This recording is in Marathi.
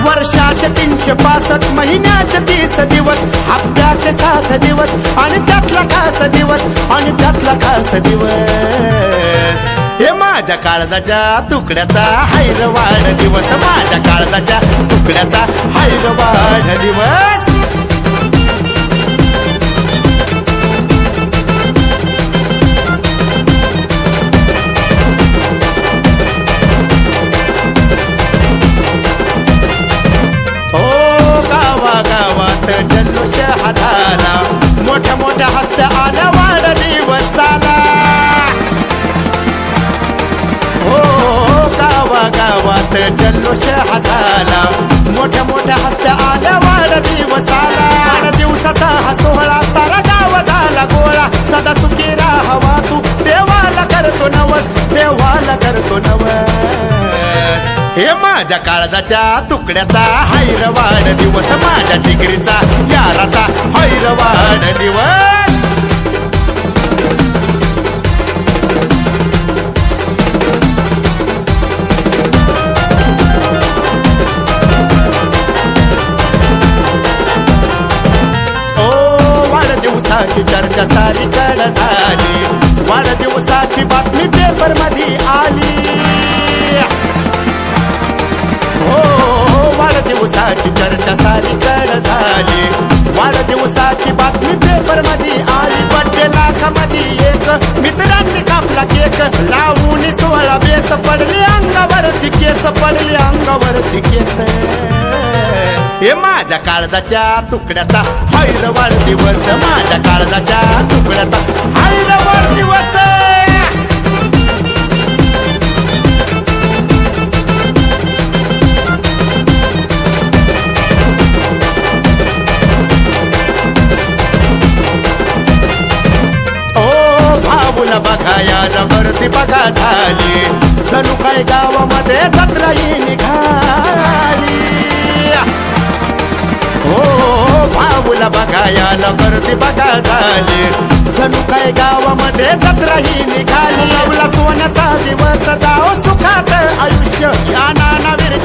वर्षाचे 365 महिन्याचे 30 दिवस हप्त्याचे 7 दिवस आणि त्यातला खास दिवस हे माझ्या काळजाच्या तुकड्याचा हैरवाड दिवस माझ्या काळजाच्या तुकड्याचा हैरवाड दिवस जल्लोष हा झाला मोठ्या मोठ्या हस्त्या आल्या वाढदिवसाला हो गावागावात जल्लोष हा झाला मोठ्या मोठ्या हस्त्या आल्या वाढदिवसाला वाढदिवसाचा हा सोहळा सारा गाव झाला गोळा सदा सुखी राहावा तू देवाला करतो नवस हे माझ्या काळजाच्या तुकड्याचा हैरवाड दिवस माझ्या जिगरीचा याराचा हैरवाड दिवस वाढदिवसाची चर्चा सारीकडे झाली वाढदिवसाची बातमी पेपर मध्ये आली वाढदिवसाची चर्चा सारीकडे झाली वाढदिवसाची बातमी पेपर मध्ये आली बड्डे लाखामध्ये एक मित्रांनी कापला केक लावून 16 बेस पडले अंगावरती केस हे माझ्या काळजाच्या तुकड्याचा हैरवाड दिवस माझ्या काळजाच्या तुकड्याचा हैरवाड दिवस बघायला गर्दी बघा झाली जणू काय गावामध्ये जत्राही निघाली हो भाऊला बघायला गर्दी बघा झाली जणू काय गावामध्ये जत्राही निघाली सोन्याचा दिवस जाओ सुखात आयुष्य या नानावीरच्या